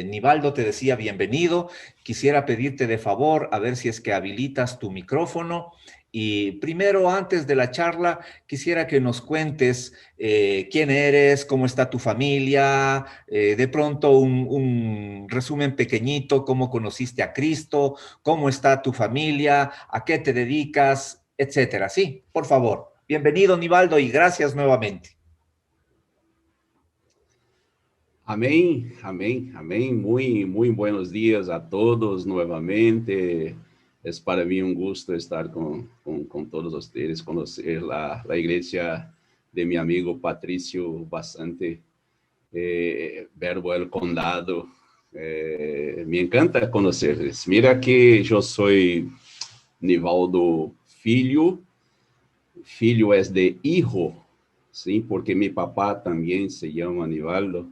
Nivaldo te decía bienvenido. Quisiera pedirte de favor a ver si es que habilitas tu micrófono. Y primero, antes de la charla, quisiera que nos cuentes quién eres, cómo está tu familia, de pronto un resumen pequeñito, cómo conociste a Cristo, cómo está tu familia, a qué te dedicas, etcétera. Sí, por favor. Bienvenido, Nivaldo, y gracias nuevamente. Amém, amém, amém. Muito buenos dias a todos novamente. É para mim um gosto estar com todos vocês, conhecer a igreja de meu amigo Patrício bastante, Verbo El Condado. Me encanta conhecerles. Mira que eu sou Nivaldo Filho, filho é de hijo, sim, porque meu papá também se chama Nivaldo.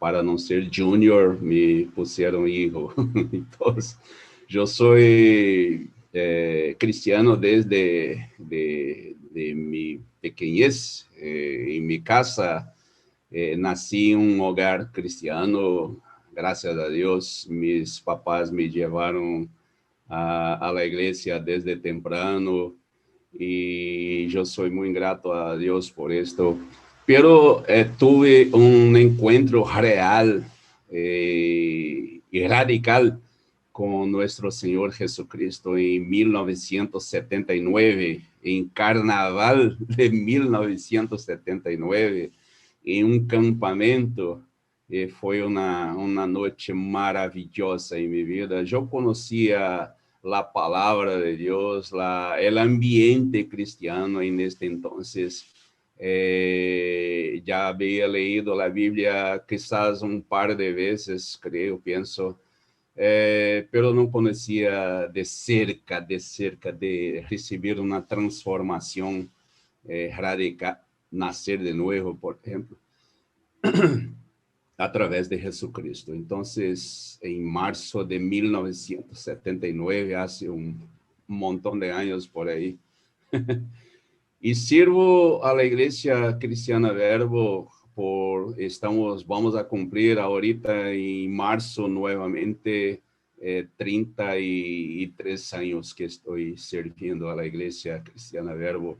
Para não ser junior, me puseram hijo. Então, eu sou cristiano desde de mi pequeñez. Em minha casa, nasci em um hogar cristiano. Graças a Deus, mis papás me levaram a la igreja desde temprano e eu sou muito grato a Deus por esto. Pero tuve un encuentro real y radical con nuestro Señor Jesucristo en 1979, en carnaval de 1979, en un campamento. Foi uma noite maravilhosa em minha vida. Eu conhecia a palavra de Deus, o ambiente cristiano em este entonces. Ya había leído la Biblia quizás un par de veces, creo, pienso, pero no conocía de cerca de recibir una transformación radical, nacer de nuevo, por ejemplo, a través de Jesucristo. Entonces, en marzo de 1979, hace un montón de años por ahí, y sirvo a la Iglesia Cristiana Verbo vamos a cumplir ahorita en marzo nuevamente 33 años que estoy sirviendo a la Iglesia Cristiana Verbo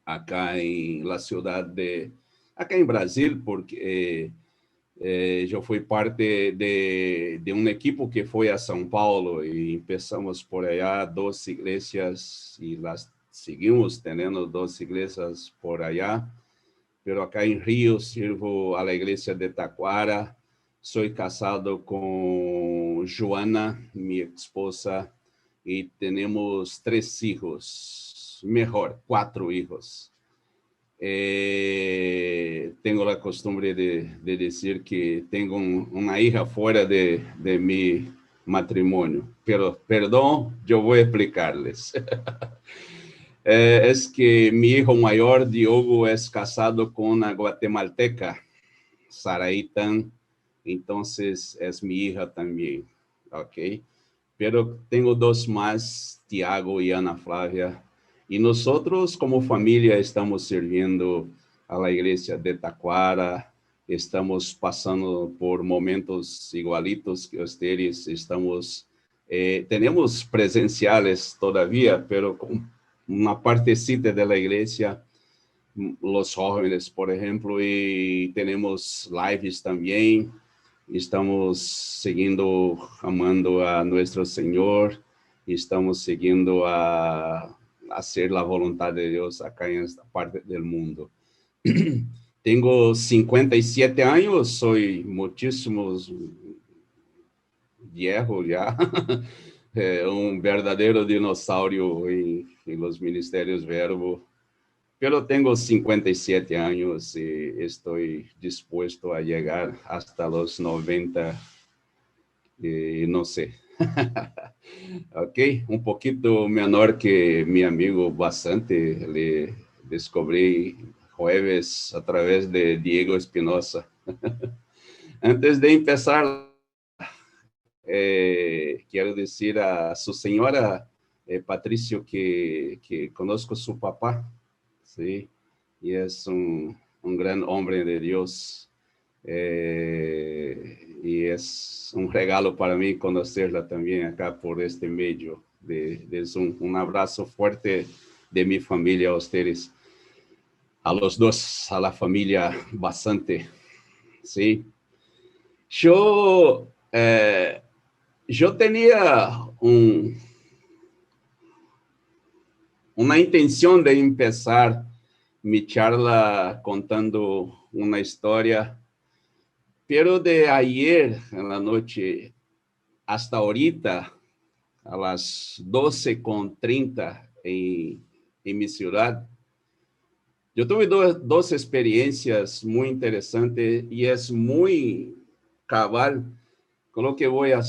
acá en la ciudad acá en Brasil, porque yo fui parte de un equipo que fue a São Paulo y empezamos por allá 2 iglesias y seguimos teniendo 2 iglesias por allá, pero acá en Río sirvo a la iglesia de Taquara. Soy casado con Joana, mi esposa, y tenemos 3 hijos, mejor, 4 hijos. Tengo la costumbre de decir que tengo una hija fuera de mi matrimonio, pero perdón, yo voy a explicarles. Es que mi hijo mayor, Diogo, es casado con una guatemalteca, Saraitan, entonces es mi hija también, ¿ok? Pero tengo 2 más, Tiago y Ana Flávia. Y nosotros como familia estamos sirviendo a la iglesia de Taquara, estamos pasando por momentos igualitos que ustedes, tenemos presenciales todavía, pero con una partecita de la iglesia, los jóvenes, por ejemplo, y tenemos lives también. Estamos seguindo amando a nuestro Señor, estamos seguindo a hacer la voluntad de Dios acá en esta parte del mundo. Tengo 57 años, soy muchísimos viejo ya, un verdadero dinosaurio en los ministerios Verbo. Pero tengo 57 años y estoy dispuesto a llegar hasta los 90, no sé. Ok, un poquito menor que mi amigo bastante, le descubrí jueves a través de Diego Espinosa. Antes de empezar, quiero decir a su señora Patricio que conozco su papá, ¿sí? Y es un gran hombre de Dios. Y es un regalo para mí conocerla también acá por este medio de Zoom. Un abrazo fuerte de mi familia a ustedes, a los dos, a la familia bastante, ¿sí? Yo tenía una intención de empezar mi charla contando una historia, pero de ayer en la noche hasta ahorita, a las 12:30 en mi ciudad, yo tuve dos experiencias muy interesantes y es muy cabal con lo que voy a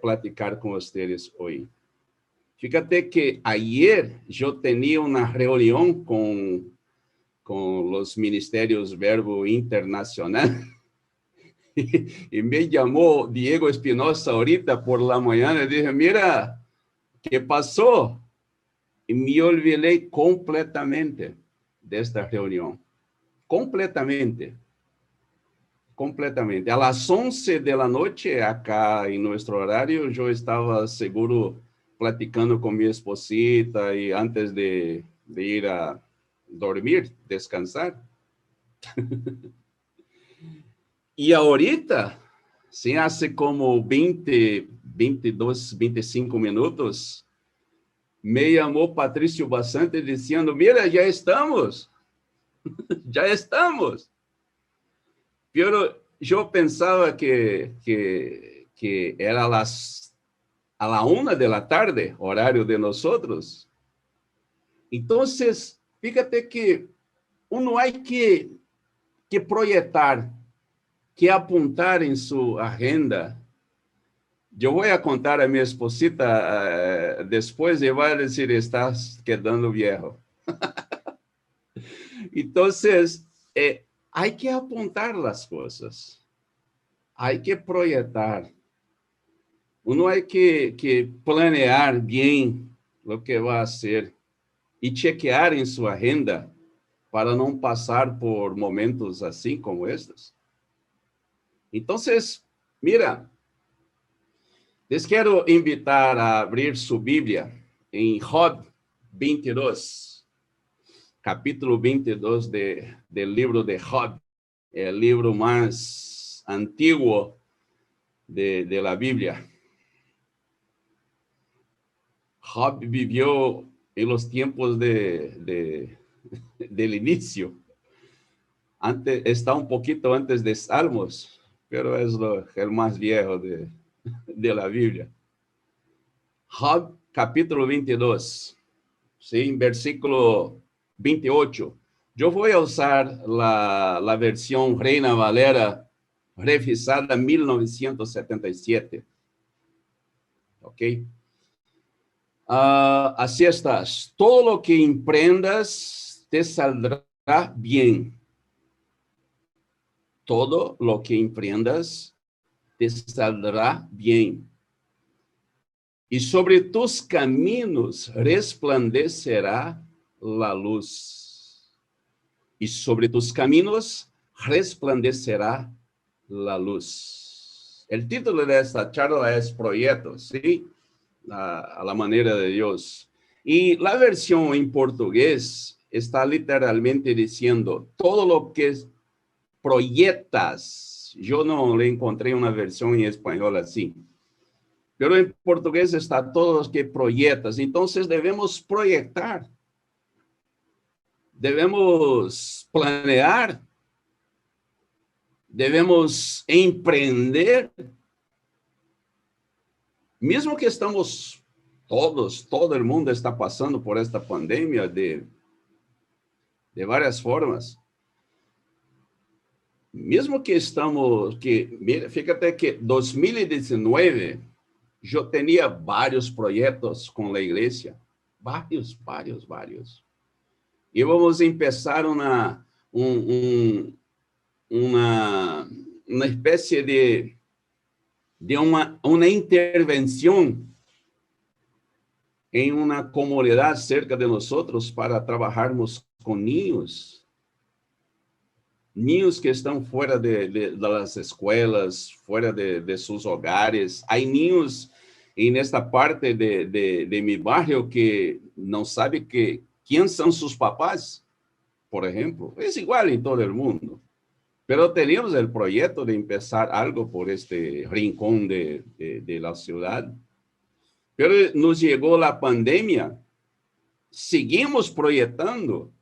platicar con ustedes hoy. Fíjate que ayer yo tenía una reunión con los ministerios Verbo Internacional y me llamó Diego Espinosa ahorita por la mañana y dije, mira, ¿qué pasó? Y me olvidé completamente de esta reunión. Completamente. A las 11 de la noche, acá en nuestro horario, yo estaba seguro platicando con mi esposita y antes de ir a dormir, descansar. Y ahorita, sí, hace como 20, 22, 25 minutos, me llamó Patricio Basante diciendo, mira, ya estamos. Pero yo pensaba que era a la 1 de la tarde, horario de nosotros. Entonces, fíjate que uno hay que proyectar, que apuntar en su agenda. Yo voy a contar a mi esposita después y va a decir, estás quedando viejo. Entonces, hay que apuntar las cosas. Hay que proyectar. Uno hay que planear bien lo que va a hacer y chequear en su agenda para no pasar por momentos así como estos. Entonces, mira, les quiero invitar a abrir su Biblia en Job 22, capítulo 22 del libro de Job, el libro más antiguo de la Biblia. Job vivió en los tiempos del inicio. Está un poquito antes de Salmos, pero es el más viejo de la Biblia. Job, capítulo 22, ¿sí? Versículo 28. Yo voy a usar la versión Reina Valera revisada 1977. ¿Ok? Así estás. Todo lo que emprendas te saldrá bien. Todo lo que emprendas te saldrá bien. Y sobre tus caminos resplandecerá la luz. Y sobre tus caminos resplandecerá la luz. El título de esta charla es Proyectos, ¿sí? A la manera de Dios. Y la versión en portugués está literalmente diciendo todo lo que proyectas. Yo no le encontré una versión en español así. Pero en portugués está todo lo que proyectas. Entonces debemos proyectar. Debemos planear. Debemos emprender. Mesmo que estamos todo el mundo está pasando por esta pandemia de varias formas. Mesmo que mira, fíjate que 2019 yo tenía varios proyectos con la iglesia. Vários. Íbamos a empezar una especie de una intervención en una comunidad cerca de nosotros para trabajarmos con niños. niños que están fuera de las escuelas, fuera de sus hogares. Hay niños en esta parte de mi barrio que no sabe quién son sus papás, por ejemplo. Es igual en todo el mundo. Pero teníamos el proyecto de empezar algo por este rincón de la ciudad. Pero nos llegó la pandemia. Seguimos proyectando,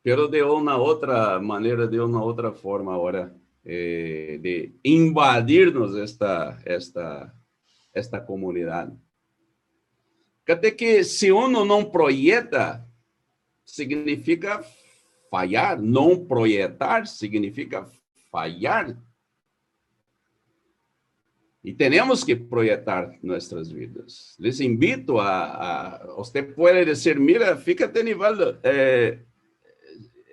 pero de una otra manera, de una otra forma ahora, de invadirnos esta comunidad. Fíjate que si uno no proyecta, significa fallar. No proyectar significa fallar. Y tenemos que proyectar nuestras vidas. Les invito usted puede decir, mira, fíjate, Nivaldo,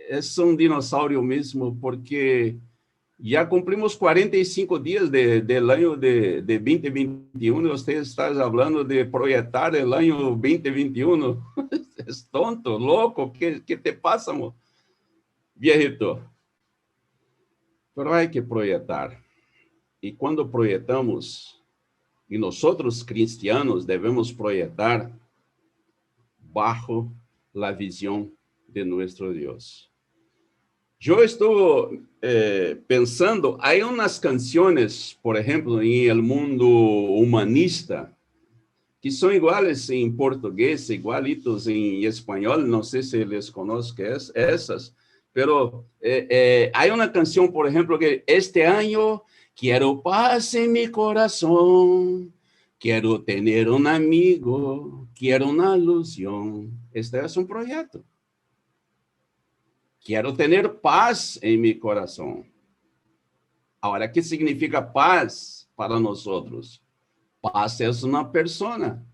es un dinosaurio mismo, porque ya cumplimos 45 días del año de 2021, y usted está hablando de proyectar el año 2021. Es tonto, loco, ¿qué te pasa, viejito? Pero hay que proyectar. Y cuando proyectamos, y nosotros cristianos debemos proyectar bajo la visión de nuestro Dios. Yo estuve pensando, hay unas canciones, por ejemplo, en el mundo humanista, que son iguales en portugués, igualitos en español, no sé si les conozco esas, pero hay una canción, por ejemplo, que este año quiero paz en mi corazón, quiero tener un amigo, quiero una ilusión. Este es un proyecto. Quiero tener paz en mi corazón. Ahora, ¿qué significa paz para nosotros? Paz es una persona.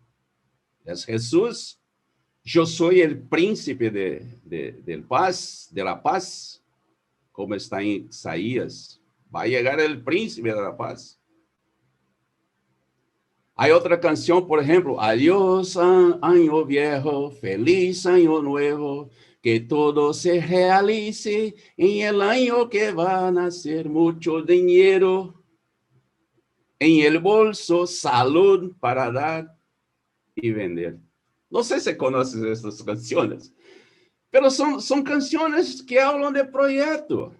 Es Jesús. Yo soy el príncipe de la paz, como está en Isaías. Va a llegar el príncipe de la paz. Hay otra canción, por ejemplo, adiós año viejo, feliz año nuevo, que todo se realice en el año que va a nacer, mucho dinero en el bolso, salud para dar y vender. No sé si conoces estas canciones, pero son canciones que hablan de proyecto.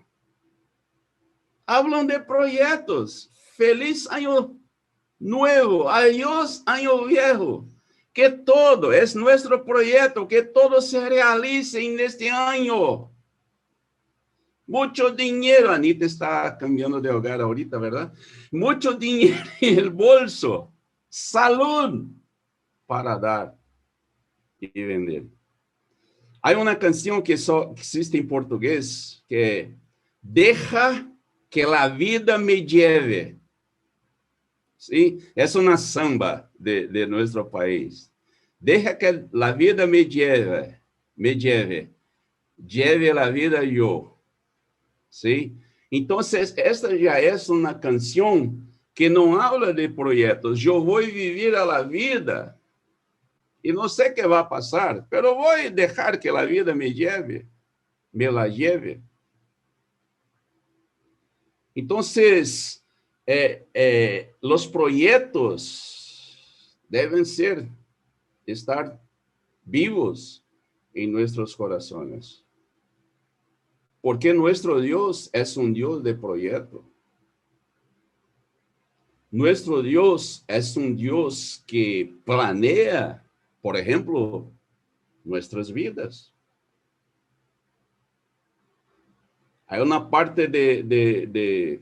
Hablan de proyectos. Feliz año nuevo, adiós año viejo. Que todo es nuestro proyecto, que todo se realice en este año. Mucho dinero, Anita está cambiando de hogar ahorita, ¿verdad? Mucho dinero en el bolso, salud para dar y vender. Hay una canción que solo existe en portugués, que deja que la vida me lleve. ¿Sí? Es una samba de nuestro país. Deja que la vida me lleve, lleve la vida yo. ¿Sí? Entonces, esta ya es una canción que no habla de proyectos. Yo voy a vivir a la vida y no sé qué va a pasar, pero voy a dejar que la vida me la lleve. Entonces, los proyectos deben estar vivos en nuestros corazones. Porque nuestro Dios es un Dios de proyecto. Nuestro Dios es un Dios que planea, por ejemplo, nuestras vidas. Hay una parte del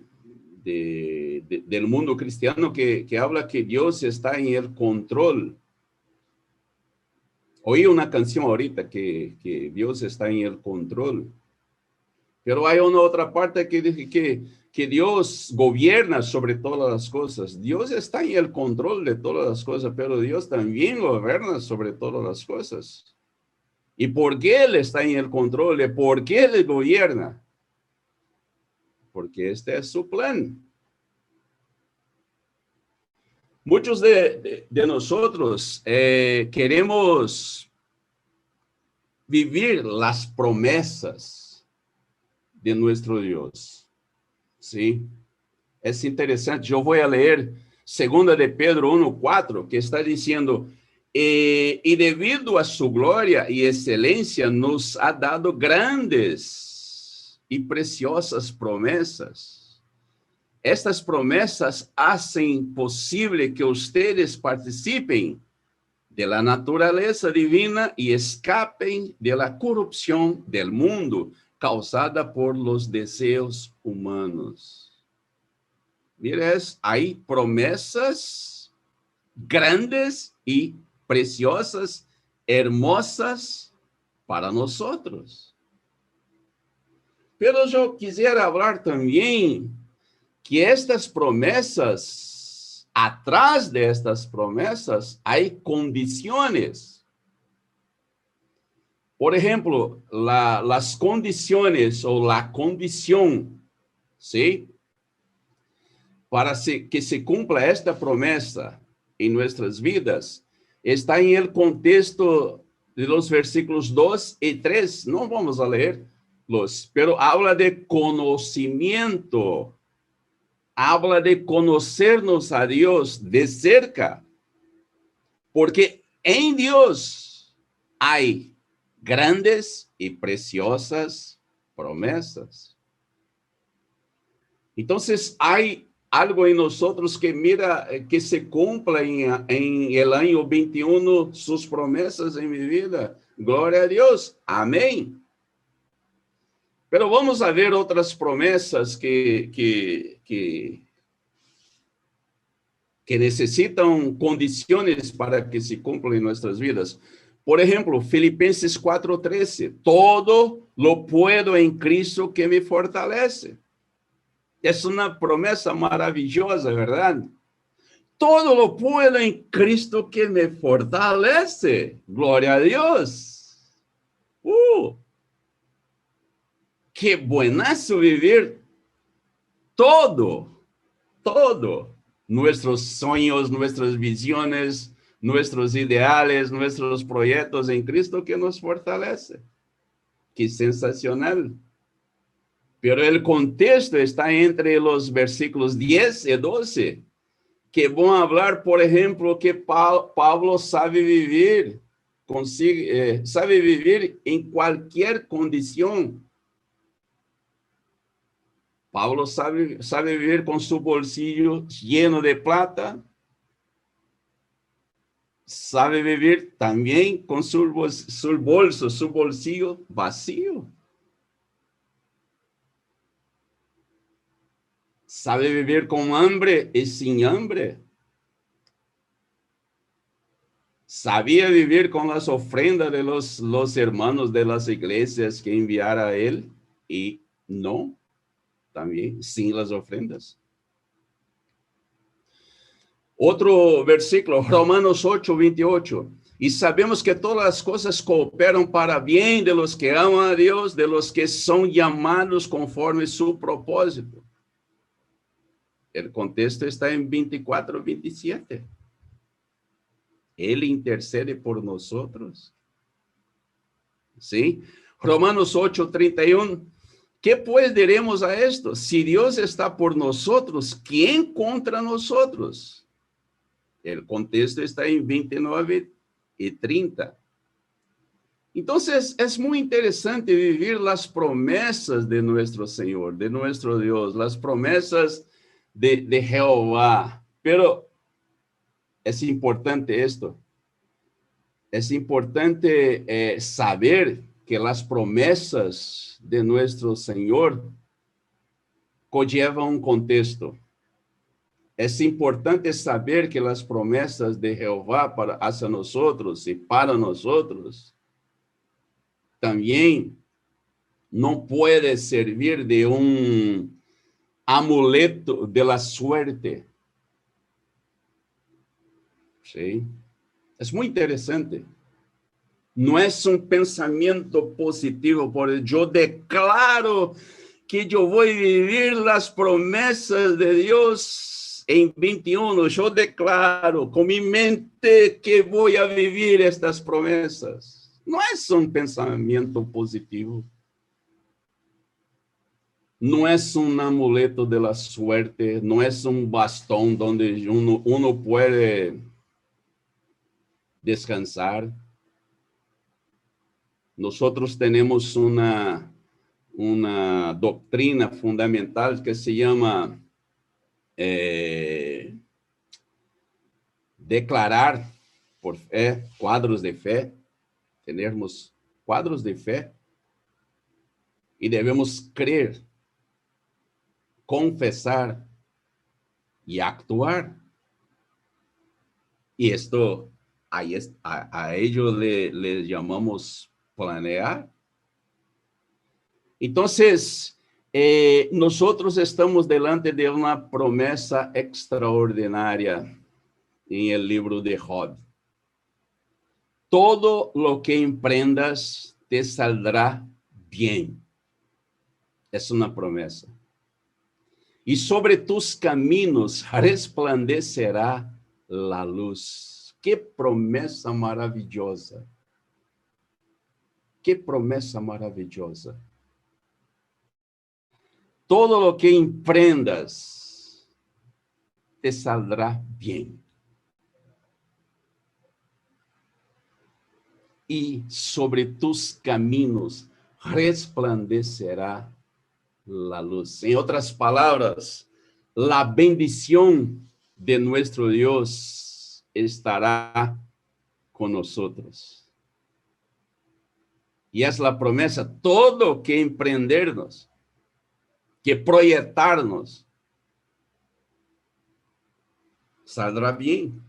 mundo cristiano que habla que Dios está en el control. Oí una canción ahorita que Dios está en el control. Pero hay una otra parte que dice que Dios gobierna sobre todas las cosas. Dios está en el control de todas las cosas, pero Dios también gobierna sobre todas las cosas. ¿Y por qué Él está en el control? ¿Por qué Él gobierna? Porque este es su plan. Muchos de nosotros queremos vivir las promesas de nuestro Dios. ¿Sí? Es interesante, yo voy a leer 2 de Pedro 1:4, que está diciendo, y debido a su gloria y excelencia, nos ha dado grandes y preciosas promesas. Estas promesas hacen posible que ustedes participen de la naturaleza divina y escapen de la corrupción del mundo causada por los deseos humanos. Mires, hay promesas grandes y preciosas, hermosas para nosotros. Pero yo quisiera hablar también que estas promesas, atrás de estas promesas, hay condiciones. Por ejemplo, las condiciones o la condición, ¿sí? Para que se cumpla esta promesa en nuestras vidas, está en el contexto de los versículos 2 y 3. No vamos a leerlos, pero habla de conocimiento. Habla de conocernos a Dios de cerca. Porque en Dios hay grandes y preciosas promesas. Entonces hay algo en nosotros que mira que se cumpla en el año 21 sus promesas en mi vida. Gloria a Dios. Amén. Pero vamos a ver otras promesas que necesitan condiciones para que se cumplan en nuestras vidas. Por ejemplo, Filipenses 4:13. Todo lo puedo en Cristo que me fortalece. Es una promesa maravillosa, ¿verdad? Todo lo puedo en Cristo que me fortalece. Gloria a Dios. Qué buenazo vivir todo. Nuestros sueños, nuestras visiones, nuestros ideales, nuestros proyectos en Cristo que nos fortalece. Qué sensacional. Pero el contexto está entre los versículos 10 y 12, que van a hablar, por ejemplo, que Pablo sabe vivir, sabe vivir en cualquier condición. Pablo sabe vivir con su bolsillo lleno de plata, sabe vivir también con su bolsillo vacío. Sabe vivir con hambre y sin hambre. Sabía vivir con las ofrendas de los hermanos de las iglesias que enviara a él y no, también sin las ofrendas. Otro versículo, Romanos 8:28. Y sabemos que todas las cosas cooperan para bien de los que aman a Dios, de los que son llamados conforme su propósito. El contexto está en 24:27. Él intercede por nosotros. ¿Sí? Romanos 8:31. ¿Qué pues diremos a esto? Si Dios está por nosotros, ¿quién contra nosotros? El contexto está en 29 y 30. Entonces, es muy interesante vivir las promesas de nuestro Señor, de nuestro Dios, las promesas de Jehová. Pero es importante esto. Es importante saber que las promesas de nuestro Señor conllevan un contexto. Es importante saber que las promesas de Jehová hacia nosotros y para nosotros también no puede servir de un amuleto de la suerte. ¿Sí? Es muy interesante. No es un pensamiento positivo, porque yo declaro que yo voy a vivir las promesas de Dios en 21. Yo declaro con mi mente que voy a vivir estas promesas. No es un pensamiento positivo. no es un amuleto de la suerte, no es un bastón donde uno puede descansar. Nosotros tenemos una doctrina fundamental que se llama declarar por fe, cuadros de fe. Tenemos cuadros de fe y debemos creer, confesar y actuar. Y esto, a ello le llamamos planear. Entonces, nosotros estamos delante de una promesa extraordinaria en el libro de Job. Todo lo que emprendas te saldrá bien. Es una promesa. Y sobre tus caminos resplandecerá la luz. Qué promesa maravillosa. Qué promesa maravillosa. Todo lo que emprendas te saldrá bien. Y sobre tus caminos resplandecerá la luz. En otras palabras, la bendición de nuestro Dios estará con nosotros. Y es la promesa, todo que emprendernos, que proyectarnos, saldrá bien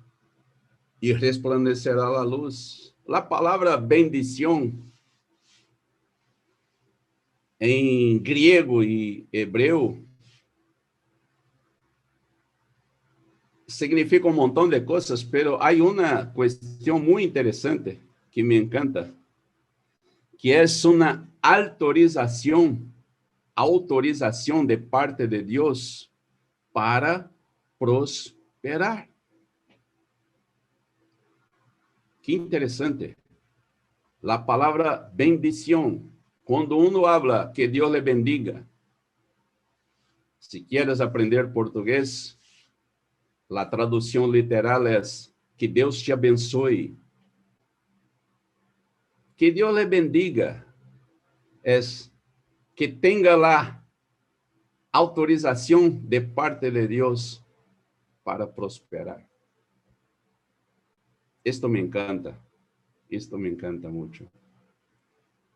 y resplandecerá la luz. La palabra bendición en griego y hebreo significa un montón de cosas, pero hay una cuestión muy interesante que me encanta, que es una autorización de parte de Dios para prosperar. Qué interesante. La palabra bendición, cuando uno habla que Dios le bendiga, si quieres aprender portugués, la traducción literal es que Dios te abençoe. Que Dios le bendiga es que tenga la autorización de parte de Dios para prosperar. Esto me encanta mucho.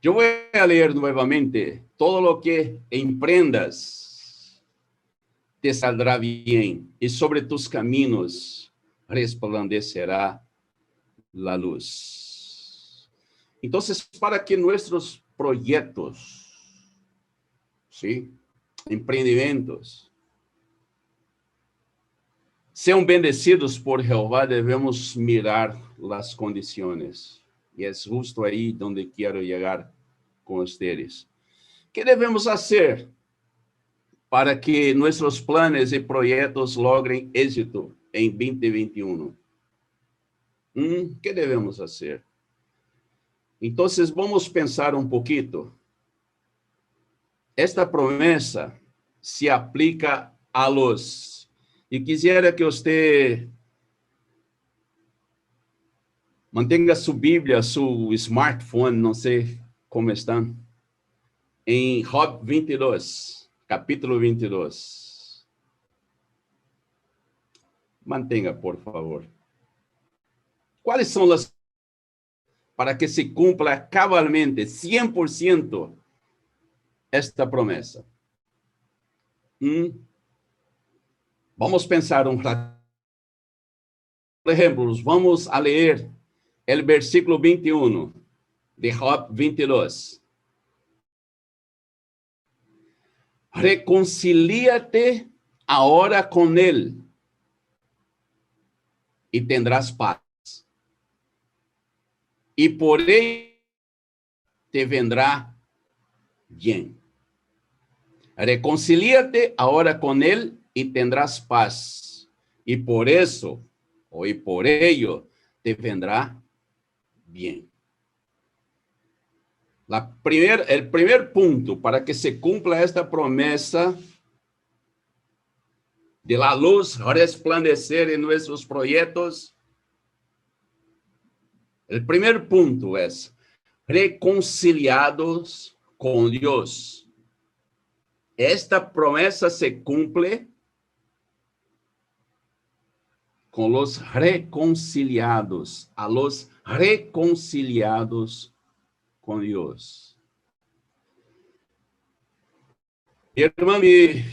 Yo voy a leer nuevamente. Todo lo que emprendas te saldrá bien y sobre tus caminos resplandecerá la luz. Entonces, para que nuestros proyectos, ¿sí?, empreendimentos, sean bendecidos por Jehová, debemos mirar las condiciones. Y es justo ahí donde quiero llegar con ustedes. ¿Qué debemos hacer para que nuestros planes y proyectos logren éxito en 2021? ¿Qué debemos hacer? Entonces, vamos a pensar un poquito. Esta promesa se aplica a los... Y quisiera que usted mantenga su Bíblia, su smartphone, não sei como estão, em Job 22, capítulo 22. Mantenga, por favor. Quais são as... para que se cumpla cabalmente, 100%, esta promessa? Vamos pensar um rato. Por exemplo, vamos a ler o versículo 21 de Job 22. Reconcilíate ahora con él y tendrás paz. Y por ello te vendrá bien. Reconcilíate ahora con él y tendrás paz. Y por eso, o y por ello, te vendrá bien. el primer punto para que se cumpla esta promesa de la luz resplandecer en nuestros proyectos, el primer punto es reconciliados con Dios. Esta promesa se cumple con los reconciliados, a los reconciliados con Dios.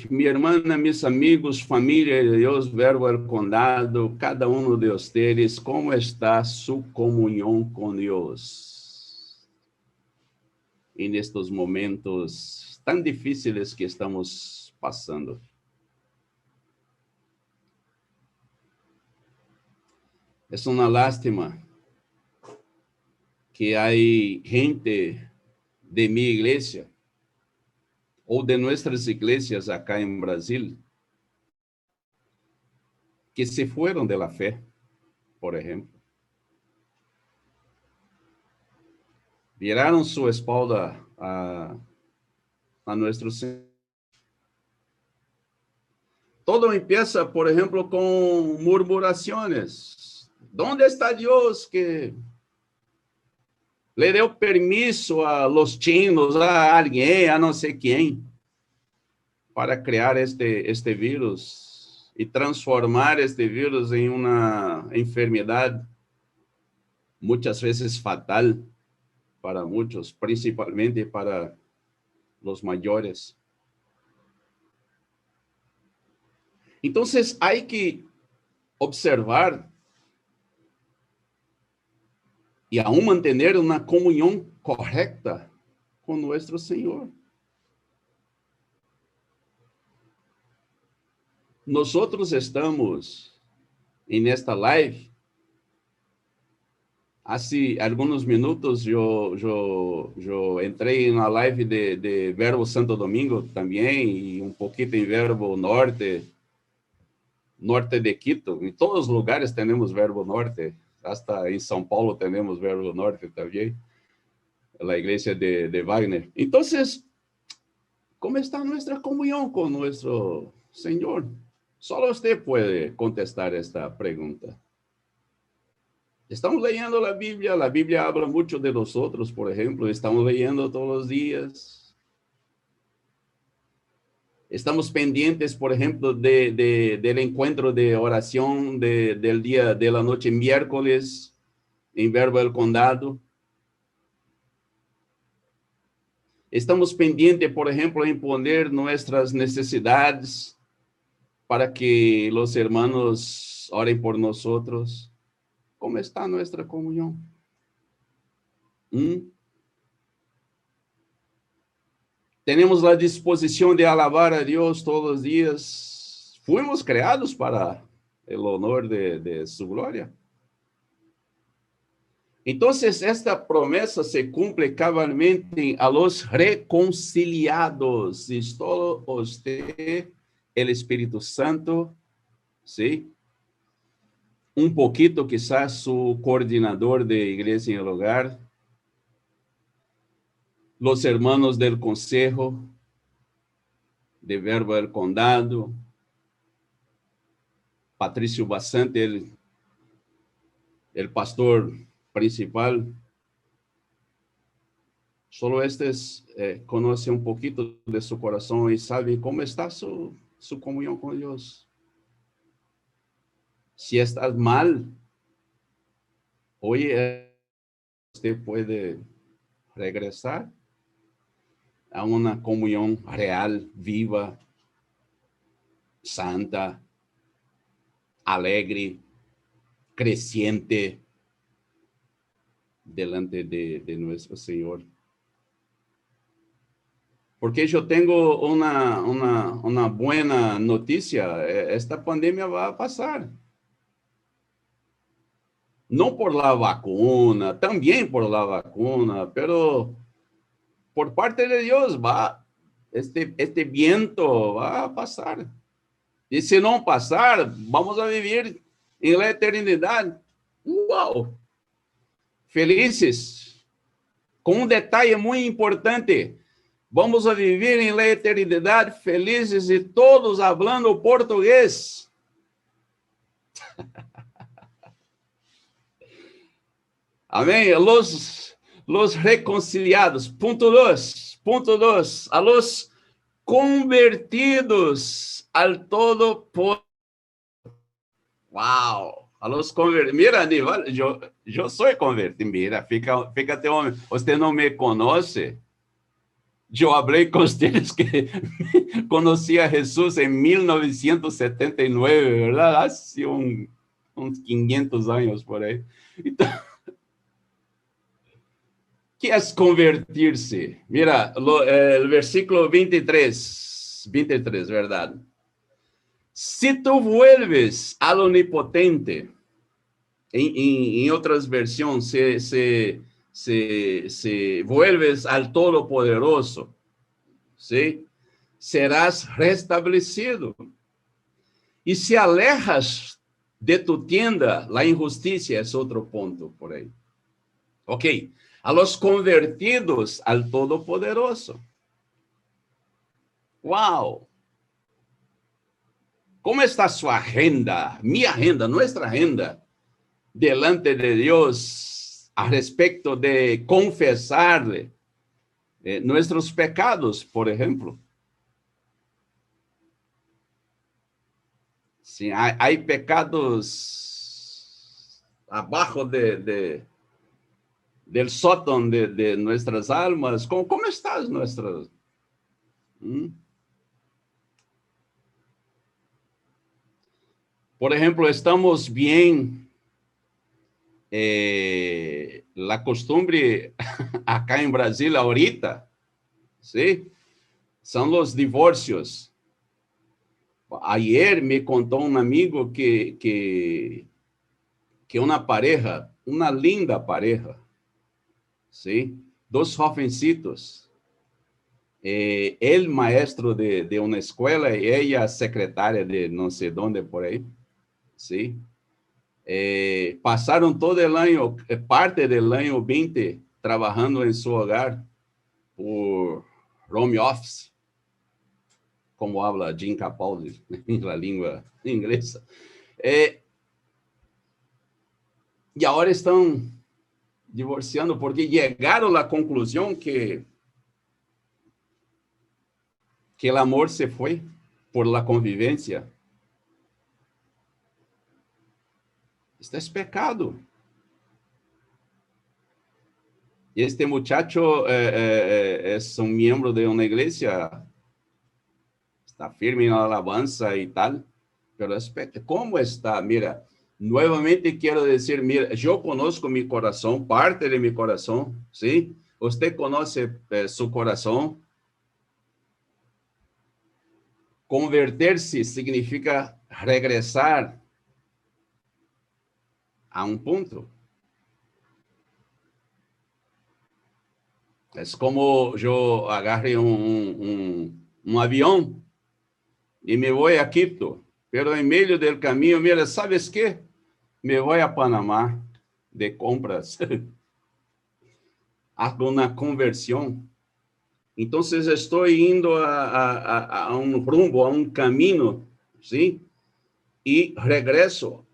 Mi hermana, mis amigos, familia de Dios, Verbo El Condado, cada uno de ustedes, ¿cómo está su comunión con Dios en estos momentos tan difíciles que estamos pasando? Es una lástima que hay gente de mi iglesia ou de nuestras iglesias acá en Brasil, que se fueron de la fe, por ejemplo. Viraron su espalda a nuestro Señor. Todo empieza, por ejemplo, con murmuraciones. ¿Dónde está Dios que le dio permiso a los chinos, a alguien, a no sé quién, para crear este virus y transformar este virus en una enfermedad muchas veces fatal para muchos, principalmente para los mayores? Entonces hay que observar y aún mantener una comunión correcta con nuestro Señor. Nosotros estamos en esta live. Hace algunos minutos yo entré en la live de Verbo Santo Domingo también y un poquito en Verbo Norte de Quito. En todos los lugares tenemos Verbo Norte. Hasta en São Paulo tenemos Verbo Norte también. La iglesia de Wagner. Entonces, ¿cómo está nuestra comunión con nuestro Señor? Solo usted puede contestar esta pregunta. Estamos leyendo la Biblia habla mucho de nosotros, por ejemplo, estamos leyendo todos los días. Estamos pendientes, por ejemplo, del encuentro de oración del día de la noche miércoles en Verbo El Condado. Estamos pendientes, por ejemplo, en poner nuestras necesidades para que los hermanos oren por nosotros. ¿Cómo está nuestra comunión? Tenemos la disposición de alabar a Dios todos los días. Fuimos creados para el honor de su gloria. Entonces, esta promesa se cumple cabalmente a los reconciliados. Es todo usted, el Espíritu Santo, ¿sí? Un poquito quizás su coordinador de iglesia en el hogar, los hermanos del consejo de Verbo El Condado, Patricio Basante, el pastor principal. Solo estes conocen un poquito de su corazón y saben cómo está su comunión con Dios. Si estás mal, hoy usted puede regresar a una comunión real, viva, santa, alegre, creciente delante de nuestro Señor. Porque yo tengo una buena noticia. Esta pandemia va a pasar. No por la vacuna, también por la vacuna, pero por parte de Dios este viento va a pasar. Y si no pasar, vamos a vivir en la eternidad. ¡Wow! Felices, com um detalhe muito importante. Vamos a viver em la eternidade felizes e todos falando português. Amém? Los reconciliados. Ponto 2. Ponto 2. A los convertidos al Todo-Poderoso. Uau! A los convertidos. Mira, Aníbal, eu sou convertido. Mira, fica até homem. Você não me conhece? Eu falei com vocês que conheci a Jesus em 1979, verdade? Há uns 500 anos por aí. Então, que é convertir-se? Mira, o versículo 23, verdade? Se tu vuelves al onipotente, em outras versões, se vuelves al Todopoderoso, ¿sí? Serás restablecido. E se alejas de tu tienda, la injusticia es otro punto por ahí. Ok, a los convertidos al Todopoderoso. Wow. ¿Cómo está su agenda? Mi agenda, nuestra agenda, delante de Dios, a respecto de confesarle nuestros pecados, por ejemplo? Sí, hay pecados abajo del sótano de nuestras almas. ¿Cómo estás nuestras? Por ejemplo, estamos bien, la costumbre acá en Brasil ahorita, ¿sí? Son los divorcios. Ayer me contó un amigo que una pareja, una linda pareja, ¿sí? Dos jovencitos, él maestro de una escuela y ella secretaria de no sé dónde por ahí. ¿Sí? Pasaron todo el año, parte del año 20, trabajando en su hogar por home office, como habla Jim Capaldi en la lengua inglesa. Y ahora están divorciando porque llegaron a la conclusión que el amor se fue por la convivencia. Esto es pecado. Este muchacho es un miembro de una iglesia, está firme en la alabanza y tal, pero es pecado. ¿Cómo está? Mira, nuevamente quiero decir, mira, yo conozco mi corazón, parte de mi corazón, ¿sí? Usted conoce su corazón. Convertirse significa regresar a un punto. Es como yo agarre un avión y me voy a Quito, pero en medio del camino, mira, ¿sabes qué? Me voy a Panamá de compras. Hago una conversión. Entonces estoy yendo a un rumbo, a un camino, ¿sí? Y regreso,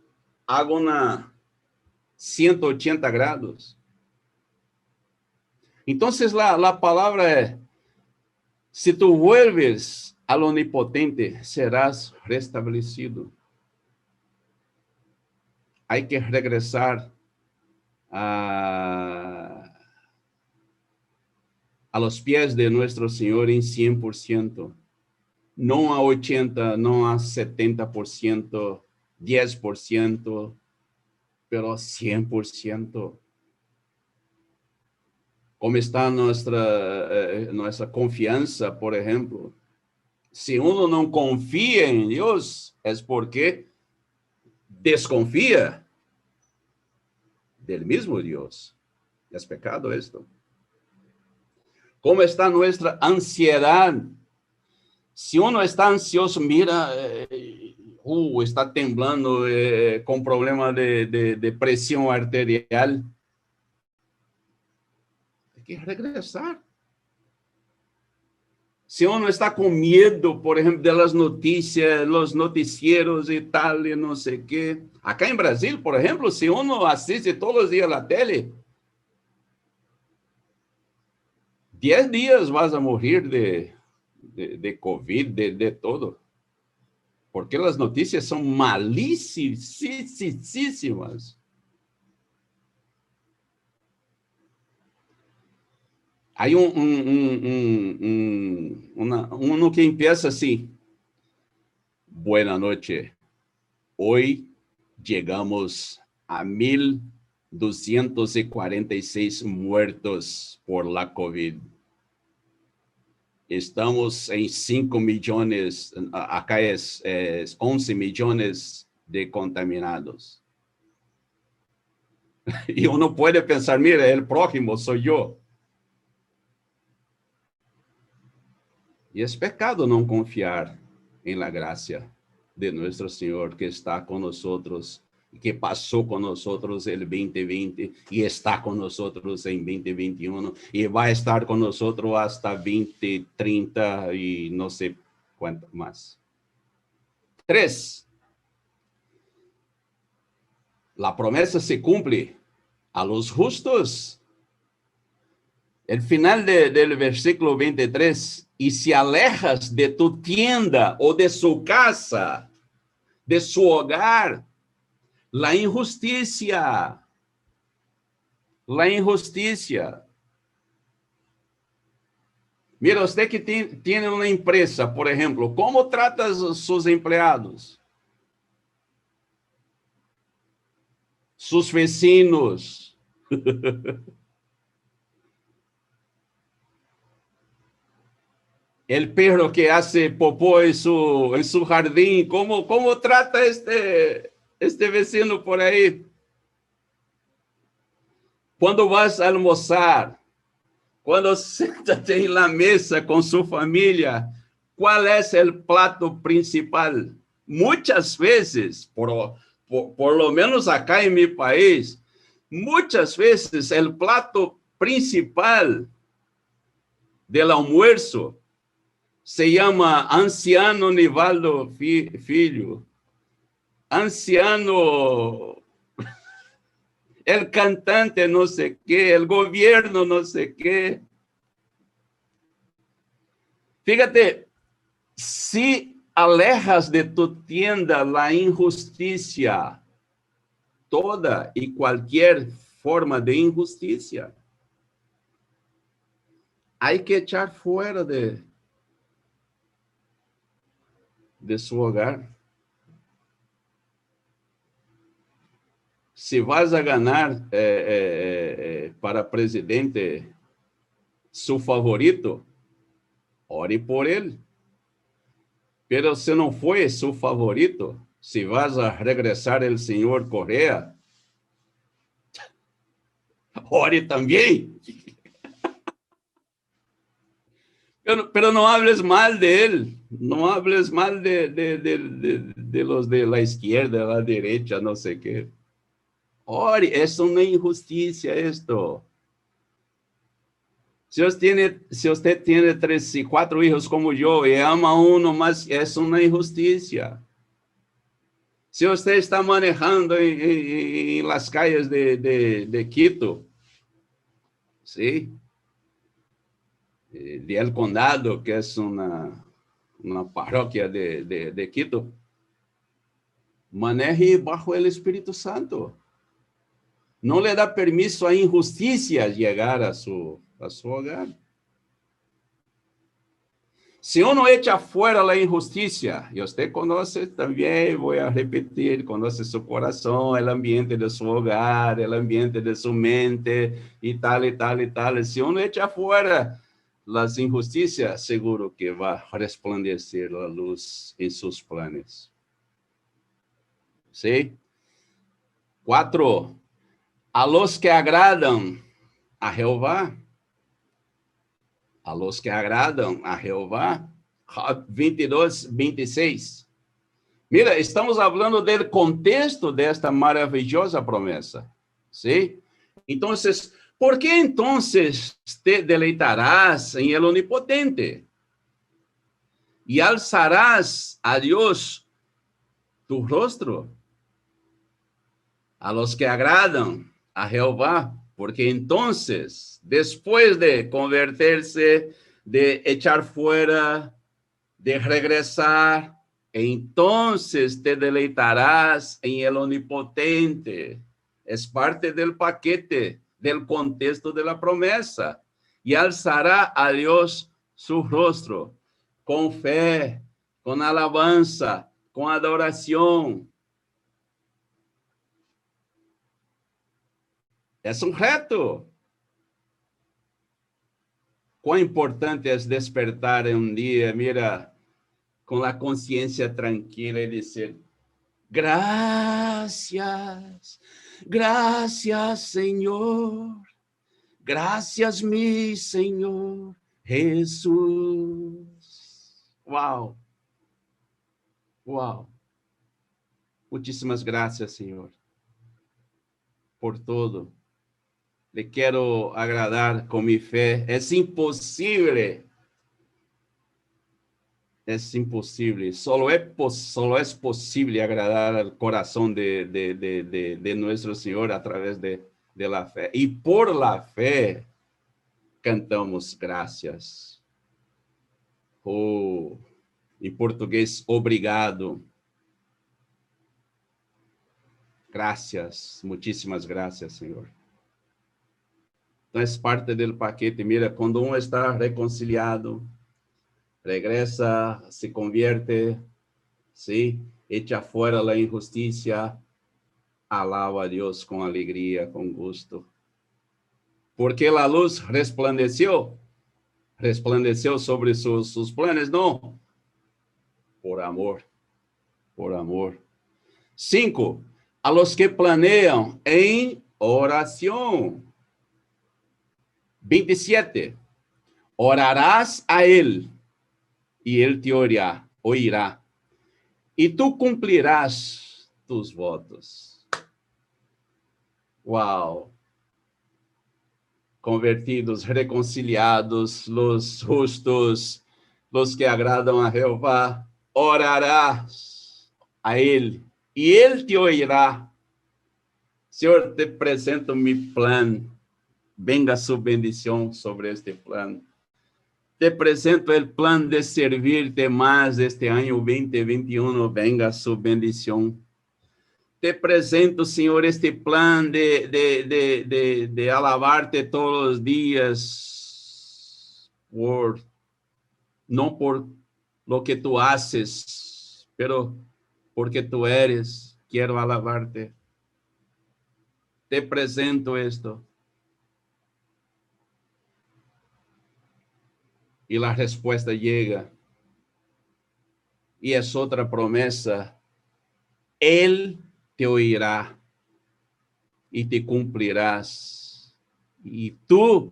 hago una 180 grados. Entonces la palabra es, si tú vuelves al onipotente, serás restablecido. Hay que regresar a los pies de nuestro Señor en 100%. No a 80%, no a 70%, 10%, pero 100%. ¿Cómo está nuestra confianza, por ejemplo? Si uno no confía en Dios, es porque desconfía del mismo Dios. Es pecado esto. ¿Cómo está nuestra ansiedad? Si uno está ansioso, mira, está temblando con problemas de presión arterial. Tem que regressar. Se uno está com medo, por exemplo, das notícias, los noticieros e tal, e não sei o quê. Acá em Brasil, por exemplo, se uno assiste todos os dias a tele, 10 dias vas a morrer de Covid, de todo. Porque as notícias são malíssimas. Hay uno que empieza así. Buenas noches. Hoy llegamos a 1,246 muertos por la COVID. Estamos en 5 millones, acá es 11 millones de contaminados. Y uno puede pensar, mira, el prójimo soy yo. E é pecado não confiar em la gracia de nuestro Senhor que está conosco, que passou conosco el 2020 e está conosco em 2021 e vai estar conosco hasta 2030 e não sei quanto mais. 3. La promesa se cumple a los justos. El final del versículo 23, y si alejas de tu tienda o de su casa, de su hogar, la injusticia. Mira, usted que tiene una empresa, por ejemplo, ¿cómo tratas sus empleados? Sus vecinos. El perro que hace popó en su jardín, ¿cómo trata este vecino por ahí? Cuando vas a almorzar, cuando siéntate en la mesa con su familia, ¿cuál es el plato principal? Muchas veces, por lo menos acá en mi país, muchas veces el plato principal del almuerzo se llama Anciano Nivaldo Filho, anciano, el cantante no sé qué, el gobierno no sé qué. Fíjate, si alejas de tu tienda la injusticia, toda y cualquier forma de injusticia, hay que echar fuera de su hogar. Si vas a ganar para presidente su favorito, ore por él. Pero si no fue su favorito, si vas a regresar el señor Correa, ore también. Pero no hables mal de él, no hables mal de los de la izquierda, de la derecha, no sé qué. Ore, es una injusticia esto. Si usted tiene 3 y 4 hijos como yo y ama a uno más, es una injusticia. Si usted está manejando en las calles de Quito, ¿sí? Del Condado, que es una parroquia de Quito, maneje bajo el Espíritu Santo. No le da permiso a injusticia llegar a su hogar. Si uno echa fuera la injusticia, y usted conoce también, voy a repetir, conoce su corazón, el ambiente de su hogar, el ambiente de su mente, y tal, y tal, y tal. Si uno echa fuera las injusticias, seguro que va a resplandecer la luz en sus planes. ¿Sí? 4. A los que agradan a Jehová. A los que agradan a Jehová. 22, 26. Mira, estamos hablando del contexto de esta maravillosa promesa. ¿Sí? Entonces, ¿Por qué entonces te deleitarás en el Omnipotente? Y alzarás a Dios tu rostro, a los que agradan a Jehová, porque entonces, después de convertirse, de echar fuera, de regresar, entonces te deleitarás en el Omnipotente. Es parte del paquete, del contexto de la promesa. Y alzará a Dios su rostro con fe, con alabanza, con adoración. Es un reto. Cuán importante es despertar en un día, mira, con la conciencia tranquila y decir, gracias, gracias Señor, gracias mi Señor Jesús. Wow, wow. Muchísimas gracias, Señor, por todo. Le quiero agradar con mi fe. Es imposible. Es imposible. Solo es posible agradar al corazón de nuestro Señor a través de la fe. Y por la fe cantamos gracias. Oh, em português, obrigado. Gracias, muchísimas gracias, Senhor. Então, é parte do paquete. Mira, quando um está reconciliado, regresa, se convierte, ¿sí? Echa fuera la injusticia, alaba a Dios con alegría, con gusto. Porque la luz resplandeció sobre sus planes, no, por amor, por amor. 5, a los que planean en oración. 27, orarás a él y él te oirá. Y tú cumplirás tus votos. Wow. Convertidos, reconciliados, los justos, los que agradam a Jehová, orarás a él y él te oirá. Senhor, te presento mi plan. Venga su bendición sobre este plan. Te presento el plan de servirte más este año 2021. Venga su bendición. Te presento, Señor, este plan de alabarte todos los días, no por lo que tú haces, pero porque tú eres. Quiero alabarte. Te presento esto. Y la respuesta llega. Y es otra promesa. Él te oirá y te cumplirás. Y tú,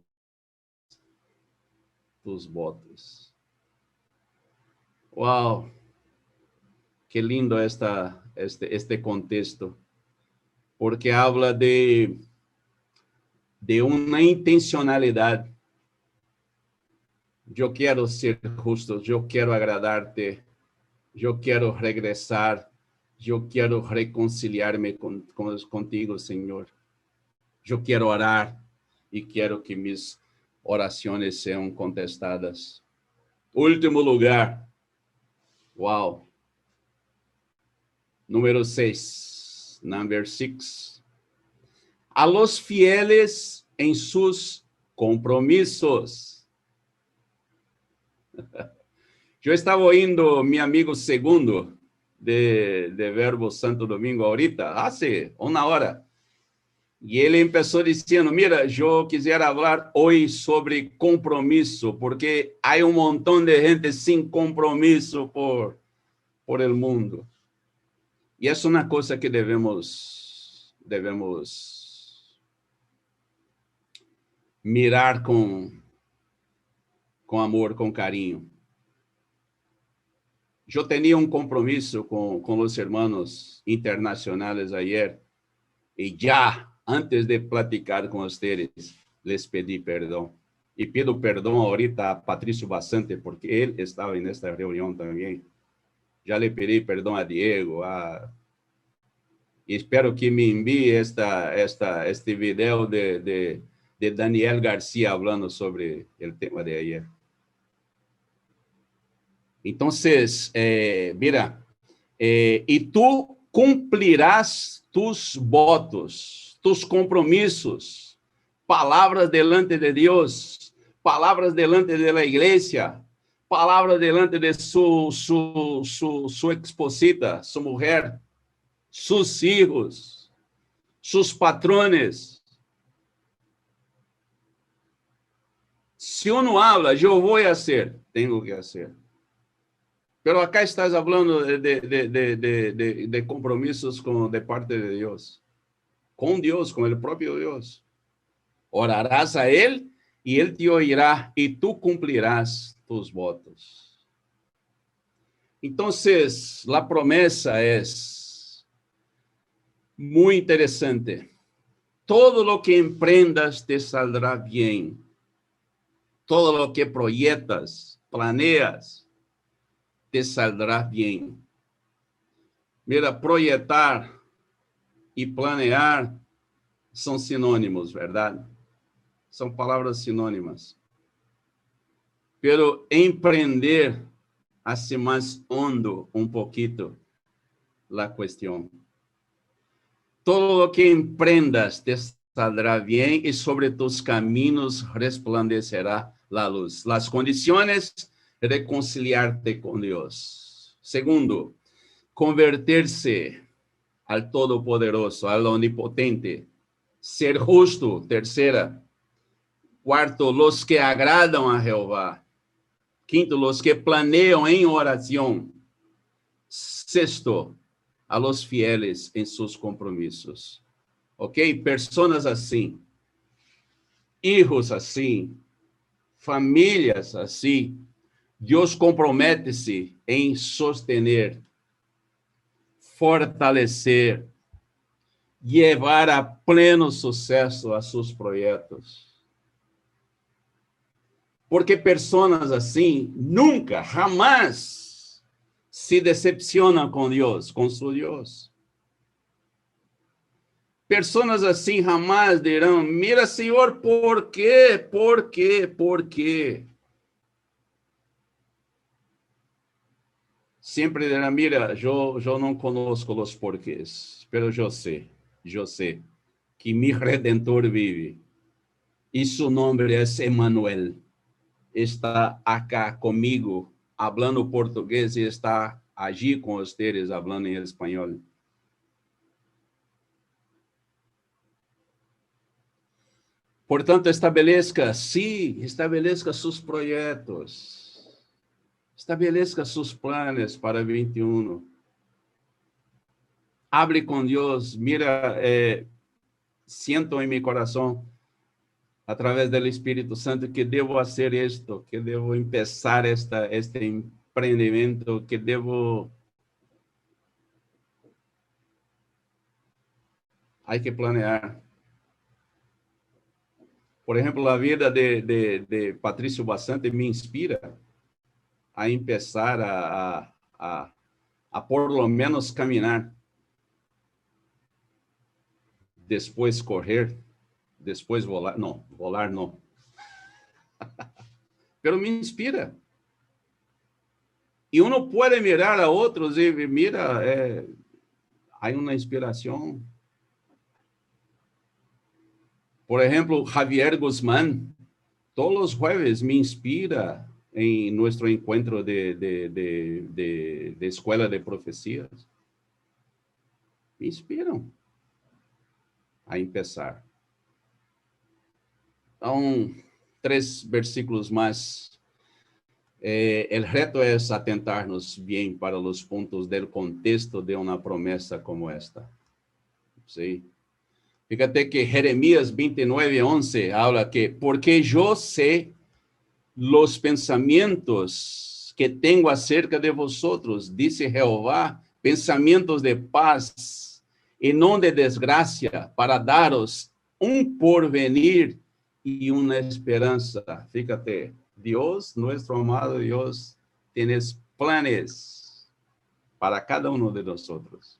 tus votos. Wow. Qué lindo este contexto. Porque habla de una intencionalidad. Yo quiero ser justo, yo quiero agradarte, yo quiero regresar, yo quiero reconciliarme contigo, Señor. Yo quiero orar y quiero que mis oraciones sean contestadas. Último lugar. Wow. Número 6. Number 6. A los fieles en sus compromisos. Eu estava ouvindo meu amigo Segundo de Verbo Santo Domingo ahorita, hace una hora. E ele começou dizendo, mira, eu quisiera falar hoje sobre compromisso, porque há montão de gente sem compromisso por el mundo. E é uma coisa que devemos mirar com amor, com carinho. Eu tinha compromisso com os hermanos internacionais ayer, e já, antes de platicar com vocês, les pedí perdão. E pido perdão ahorita a Patrício Bastante, porque ele estava nesta reunião também. Já lhe pedi perdão a Diego, e espero que me envie este video de Daniel Garcia falando sobre o tema de ayer. Então, mira, e tu cumprirás tus votos, tus compromissos, palavras delante de Deus, palavras delante de la igreja, palavras delante de su esposita, su mujer, sus hijos, sus patrones. Se uno habla, eu vou fazer, tenho que fazer. Pero acá estás hablando de compromissos de parte de Deus. Com Deus, com o próprio Deus. Orarás a Ele e Ele te ouvirá e tu cumprirás tus votos. Então, a promessa é muito interessante. Todo lo que emprendas te saldrá bem. Todo lo que proyetas, planeas, te saldrá bem. Mira, projetar e planear são sinônimos, verdade? São palavras sinônimas. Pero empreender hace mais hondo um pouquito la questão. Todo lo que emprendas te saldrá bem e sobre tus caminos resplandecerá la luz. Las condiciones, reconciliarte com Deus. Segundo, converter-se al Todopoderoso, al Onipotente. Ser justo. Terceira. Cuarto, los que agradam a Jeová. Quinto, los que planeiam em oração. Sexto, a los fieles em seus compromissos. Ok? Personas assim, hijos assim, famílias assim, Deus compromete-se em sostener, fortalecer, levar a pleno sucesso a seus projetos. Porque pessoas assim nunca, jamais se decepcionam com Deus, com seu Deus. Pessoas assim jamais dirão, mira, Senhor, por quê? Por quê? Por quê? Sempre dirão, mira, eu não conosco os porquês, mas eu sei que mi Redentor vive e seu nome é Emmanuel. Está acá comigo, falando português, e está allí com vocês, falando em espanhol. Portanto, estabeleça seus projetos, estabeleça seus planos para 21. Hable com Deus, mira, siento em meu coração, através do Espírito Santo, que devo fazer isto, que devo empezar este empreendimento, que devo... Há que planear. Por exemplo, a vida de Patrício Bastante me inspira a empezar a por lo menos caminhar, depois correr, depois volar. Não, volar não. Pero me inspira. E uno pode mirar a outros e mira, há uma inspiração. Por exemplo, Javier Guzmán, todos os jueves me inspira em nosso encontro de escola de profecias. Me inspiram a empezar. Então, 3 versículos mais. O reto é atentar-nos bem para os pontos do contexto de uma promessa como esta. Sim. Fíjate que Jeremías 29:11 habla que, porque eu sei los pensamientos que tenho acerca de vosotros, dice Jehová, pensamientos de paz e não de desgracia, para daros porvenir y una esperanza. Fíjate, Dios, nuestro amado Dios, tiene planes para cada uno de nosotros.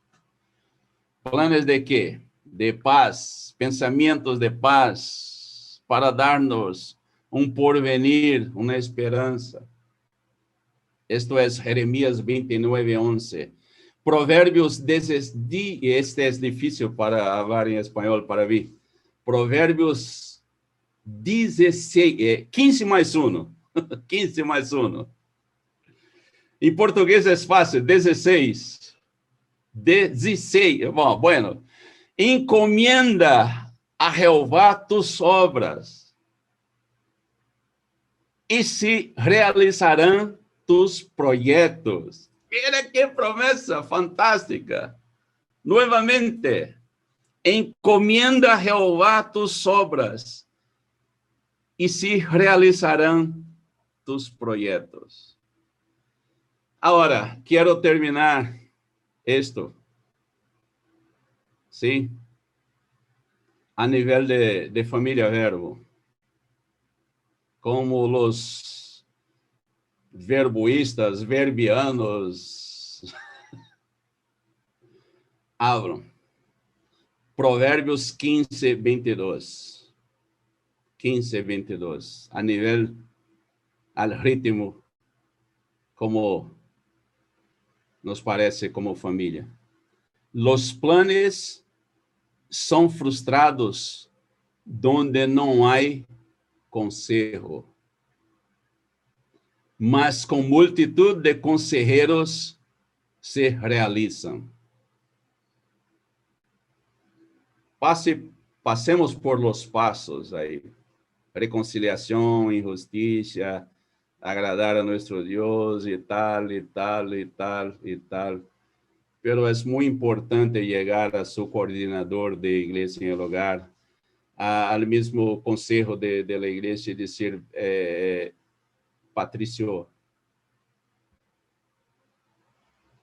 ¿Planes de qué? De paz, pensamientos de paz, para darnos un porvenir, una esperanza. Esto es Jeremías 29:11. Proverbios 10, y este es difícil para hablar en español para mí. Proverbios 16, 15 mais 1. 15 mais 1. Em português é fácil, 16. 16. Bom, bueno. Encomienda a Jehová tus obras e se realizarão tus projetos. Mira que promessa fantástica. Nuevamente, encomienda a Jehová tus obras e se realizarão tus projetos. Agora, quero terminar esto. Sim? A nível de família Verbo. Como os verboístas, verbianos, abram. Provérbios 15:22. 15:22. A nível, al ritmo, como nos parece como família. Los planes são frustrados donde não há consejo, mas com multitud de consejeros se realizam. Passemos por los pasos aí. Reconciliação, injustiça, agradar a nosso Deus e tal, e tal, e tal, e tal. Pero é muito importante chegar a seu coordenador de igreja em el hogar, ao mesmo conselho de la igreja, e dizer, Patricio,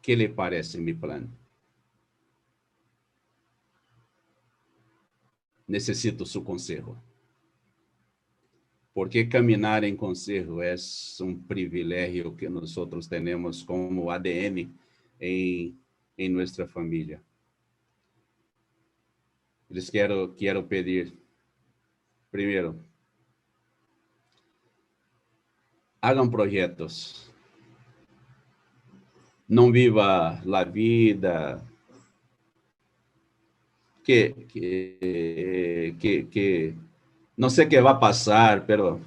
que lhe parece mi plano? Necessito seu conselho. Porque caminhar em conselho é um privilégio que nós temos como ADN em nossa família. Les quero pedir, primeiro, hagam projetos. Não viva a vida que não sei o que vai passar, pero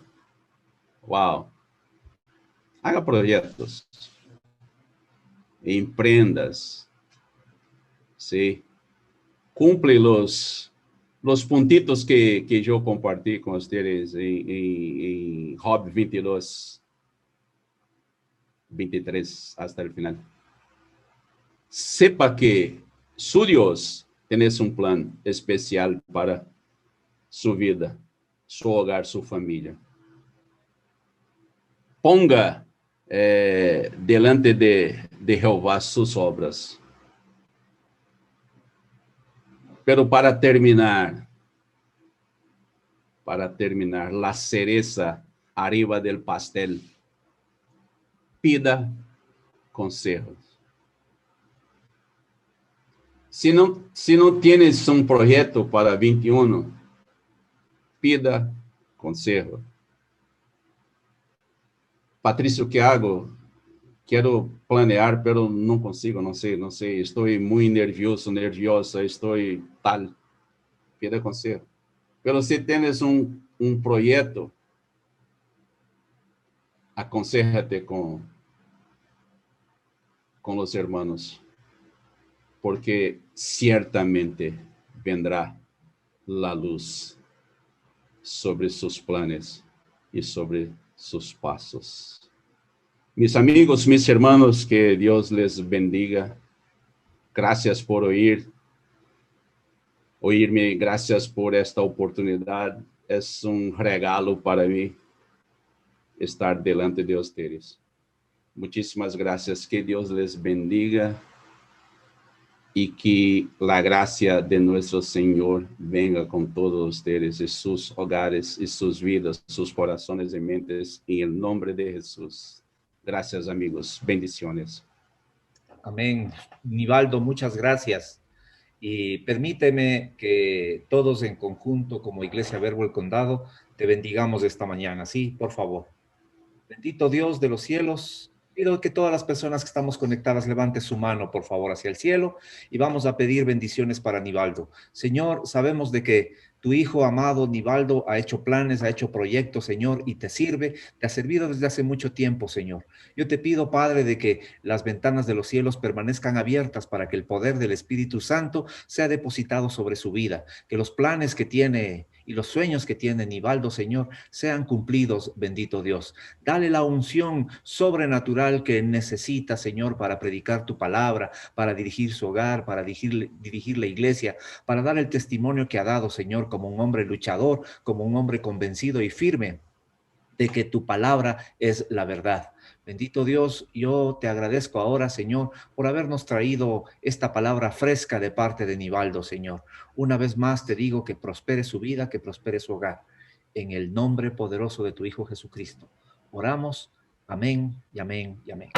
wow. Haga projetos. Emprendas. Sí. Cumple los puntitos que eu compartilhei com vocês em Job 22, 23 hasta el final. Sepa que su Dios tiene un plan especial para su vida, su hogar, su familia. Ponga delante de Jehová sus obras. Pero para terminar, la cereza arriba del pastel, pida consejos. Se não tienes um projeto para 21, pida conselho. Patrício, o que hago? Quero planear, pero não consigo, não sei. Estou muito nerviosa, estou tal. Pida conselho. Pero se tienes um projeto, aconséjate com os hermanos, porque ciertamente vendrá la luz sobre sus planes y sobre sus pasos. Mis amigos, mis hermanos, que Dios les bendiga. Gracias por oírme, gracias por esta oportunidad. Es un regalo para mí estar delante de ustedes. Muchísimas gracias. Que Dios les bendiga. y que la gracia de nuestro Señor venga con todos ustedes y sus hogares y sus vidas, sus corazones y mentes, en el nombre de Jesús. Gracias, amigos. Bendiciones. Amén. Nivaldo, muchas gracias. Y permíteme que todos en conjunto, como Iglesia Verbo el Condado, te bendigamos esta mañana. Sí, por favor. Bendito Dios de los cielos, pido que todas las personas que estamos conectadas levanten su mano, por favor, hacia el cielo y vamos a pedir bendiciones para Nivaldo. Señor, sabemos de que tu hijo amado Nivaldo ha hecho planes, ha hecho proyectos, Señor, y te sirve, te ha servido desde hace mucho tiempo, Señor. Yo te pido, Padre, de que las ventanas de los cielos permanezcan abiertas para que el poder del Espíritu Santo sea depositado sobre su vida, que los planes que tiene y los sueños que tiene Nivaldo, Señor, sean cumplidos, bendito Dios. Dale la unción sobrenatural que necesita, Señor, para predicar tu palabra, para dirigir su hogar, para dirigir la iglesia, para dar el testimonio que ha dado, Señor, como un hombre luchador, como un hombre convencido y firme de que tu palabra es la verdad. Bendito Dios, yo te agradezco ahora, Señor, por habernos traído esta palabra fresca de parte de Nivaldo, Señor. Una vez más te digo que prospere su vida, que prospere su hogar. En el nombre poderoso de tu Hijo Jesucristo. Oramos. Amén y amén y amén.